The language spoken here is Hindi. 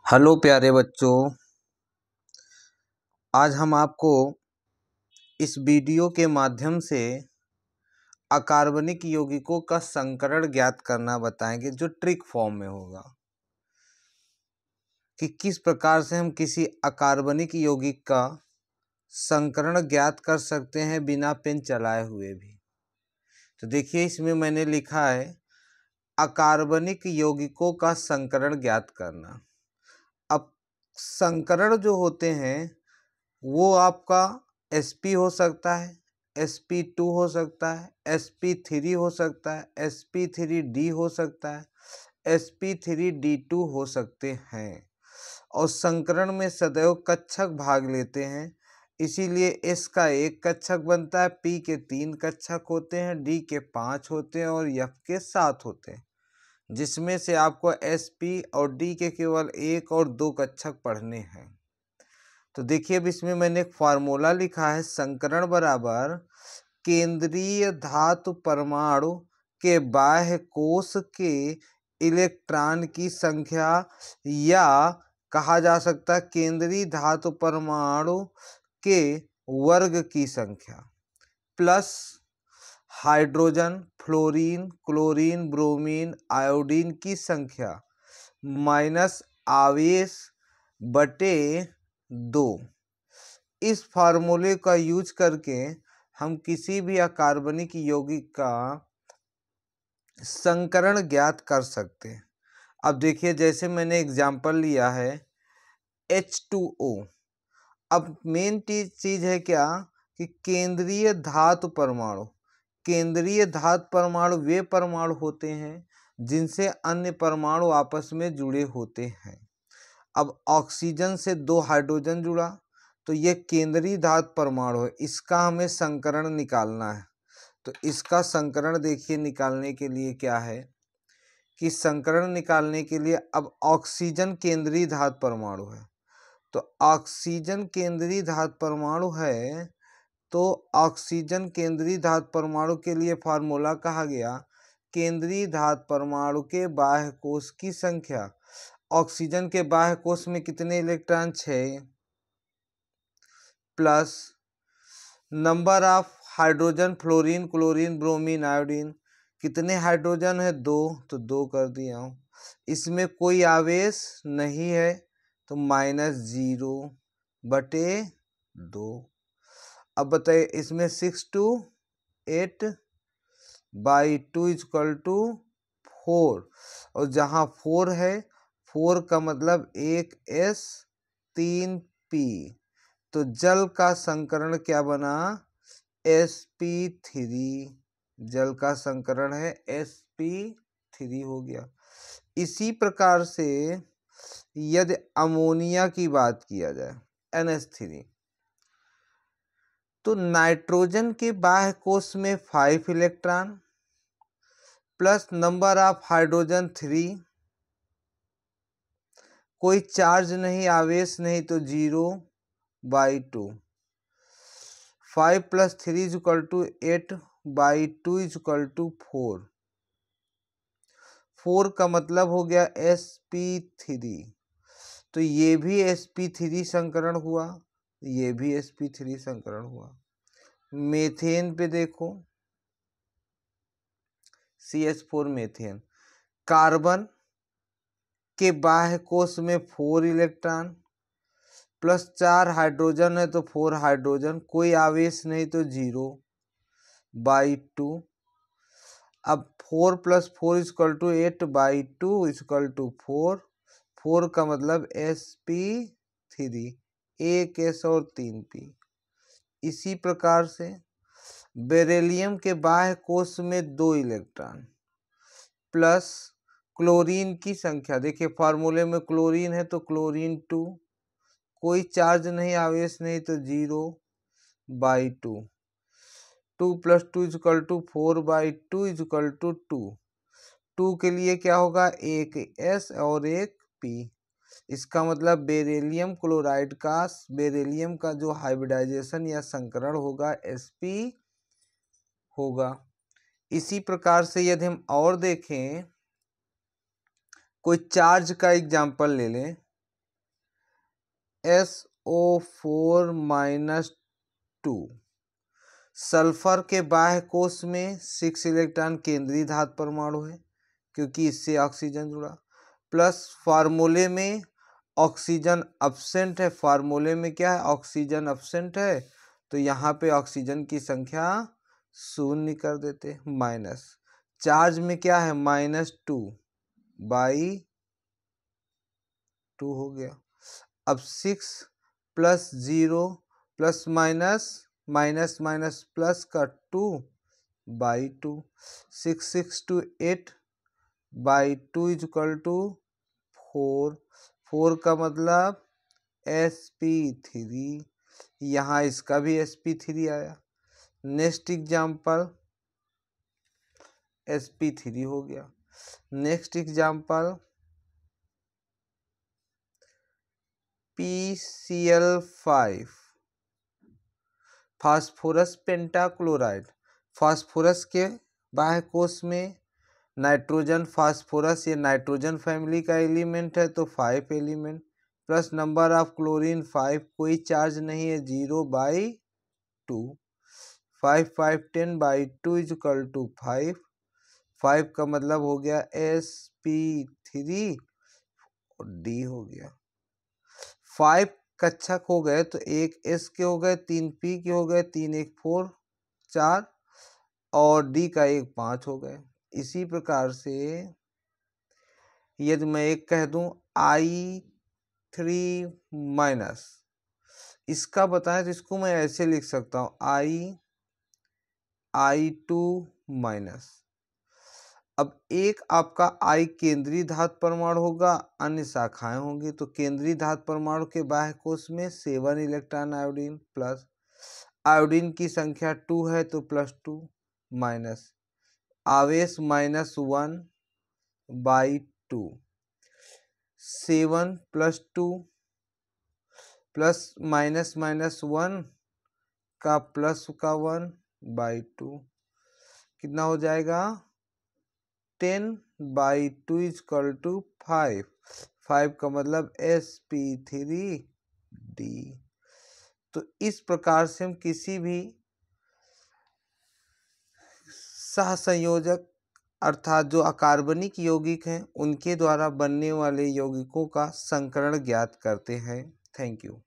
हेलो प्यारे बच्चों, आज हम आपको इस वीडियो के माध्यम से अकार्बनिक यौगिकों का संकरण ज्ञात करना बताएंगे, जो ट्रिक फॉर्म में होगा कि किस प्रकार से हम किसी अकार्बनिक यौगिक का संकरण ज्ञात कर सकते हैं बिना पेन चलाए हुए भी। तो देखिए, इसमें मैंने लिखा है अकार्बनिक यौगिकों का संकरण ज्ञात करना। अब संकरण जो होते हैं वो आपका sp हो सकता है, sp2 हो सकता है, sp3 हो सकता है, sp3d हो सकता है, sp3d2 हो सकते हैं। और संकरण में सदैव कक्षक भाग लेते हैं, इसीलिए s का 1 कक्षक बनता है, p के 3 कक्षक होते हैं, d के 5 होते हैं और f के 7 होते हैं, जिसमें से आपको sp और d के केवल 1 और 2 कक्षक पढ़ने हैं। तो देखिए, अब इसमें मैंने एक फार्मूला लिखा है, संकरण बराबर केंद्रीय धातु परमाणु के बाह्य कोश के इलेक्ट्रॉन की संख्या, या कहा जा सकता है केंद्रीय धातु परमाणु के वर्ग की संख्या, plus hydrogen, fluorine, chlorine, bromine, iodine की संख्या, माइनस आवेश बटे 2। इस फार्मूले का यूज करके हम किसी भी अकार्बनिक यौगिक का संकरण ज्ञात कर सकते हैं। अब देखिए, जैसे मैंने एग्जाम्पल लिया है H2O। अब मेन चीज है क्या कि केंद्रीय धातु परमाणु। केंद्रीय धातु परमाणु वे परमाणु होते हैं जिनसे अन्य परमाणु आपस में जुड़े होते हैं। अब ऑक्सीजन से 2 हाइड्रोजन जुड़ा तो ये केंद्रीय धातु परमाणु है, इसका हमें संकरण निकालना है। तो इसका संकरण देखिए, निकालने के लिए क्या है कि संकरण निकालने के लिए अब ऑक्सीजन केंद्रीय धातु परमाणु है, तो ऑक्सीजन केंद्रीय धातु परमाणु है, तो ऑक्सीजन केंद्रीय धातु परमाणु के लिए फार्मूला कहा गया केंद्रीय धातु परमाणु के बाह्य कोश की संख्या। ऑक्सीजन के बाह्य कोश में कितने electron? 6, plus number of hydrogen, fluorine, chlorine, bromine, iodine, कितने हाइड्रोजन है? 2, तो 2 कर दिया हूँ। इसमें कोई आवेश नहीं है तो -0 बटे 2। अब बताइए, इसमें 6 to 8 बाई 2 इक्वल टू 4, और जहाँ 4 है, 4 का मतलब 1s 3p, तो जल का संकरण क्या बना? sp3। जल का संकरण है sp3 हो गया। इसी प्रकार से यदि अमोनिया की बात किया जाए NH3, तो नाइट्रोजन के बाह्य कोश में 5 electron plus number of hydrogen 3, कोई चार्ज नहीं, आवेश नहीं, तो 0/2। 5 + 3 = 8/2 = 4। 4 का मतलब हो गया sp3, तो ये भी sp3 संकरण हुआ, ये भी sp3 संकरण हुआ। मीथेन पे देखो, CH4 मीथेन, कार्बन के बाह्य कोश में 4 इलेक्ट्रॉन प्लस 4 हाइड्रोजन है, तो 4 हाइड्रोजन, कोई आवेश नहीं, तो 0/2। अब 4 + 4 = 8/2 = 4। 4 का मतलब sp3, 1 s और 3 p। इसी प्रकार से बेरिलियम के बाह्य कोश में 2 इलेक्ट्रॉन प्लस क्लोरीन की संख्या, देखिए फार्मूले में क्लोरीन है तो क्लोरीन 2, कोई चार्ज नहीं, आवेश नहीं, तो 0/2। 2 + 2 = 4/2 = 2। 2 के लिए क्या होगा? 1 s और 1 p। इसका मतलब बेरिलियम क्लोराइड का, बेरिलियम का जो हाइब्रिडाइजेशन या संकरण होगा sp होगा। इसी प्रकार से यदि हम और देखें, कोई चार्ज का एग्जाम्पल ले लें, SO4-2। सल्फर के बाह्य कोश में 6 इलेक्ट्रॉन केंद्रीय धातु परमाणु है क्योंकि इससे ऑक्सीजन जुड़ा, प्लस फार्मूले में ऑक्सीजन अब्सेंट है। फार्मूले में क्या है, ऑक्सीजन अब्सेंट है, तो यहाँ पे ऑक्सीजन की संख्या 0 कर देते, माइनस। चार्ज में क्या है, -2/2 हो गया। अब 6 + 0 + माइनस माइनस प्लस का 2/2, 6 6 2 8/2 = 4। 4 का मतलब sp3, यहाँ इसका भी sp3 आया। नेक्स्ट एग्जाम्पल sp3 हो गया। Next example PCl5 phosphorus pentachloride. Phosphorus के बाह्य कोश में नाइट्रोजन फास्फोरस, ये नाइट्रोजन फैमिली का एलिमेंट है तो 5 element, plus number of chlorine 5, कोई चार्ज नहीं है, 0/2। 5 5 10/2 = 5। 5 का मतलब हो गया sp3 और D हो गया। 5 कक्षक हो गए तो एक S के हो गए, 3 P के हो गए, 3 1 4 4 और D का 1 5 हो गए। इसी प्रकार से यदि मैं एक कह दूं I3-, इसका बताएं तो इसको मैं ऐसे लिख सकता हूं I2-। अब एक आपका I केंद्रीय धातु परमाणु होगा, अन्य शाखाएं होंगी, तो केंद्रीय धातु परमाणु के बाह्य कोश में 7 इलेक्ट्रॉन आयोडीन, प्लस आयोडीन की संख्या 2 है तो +2, माइनस आवेश -1/2, 7 + 2 प्लस माइनस माइनस 1 का प्लस का 1/2, कितना हो जाएगा 10/2 = 5। 5 का मतलब sp3D। तो इस प्रकार से हम किसी भी सहसंयोजक अर्थात जो अकार्बनिक यौगिक हैं उनके द्वारा बनने वाले यौगिकों का संकरण ज्ञात करते हैं। Thank you.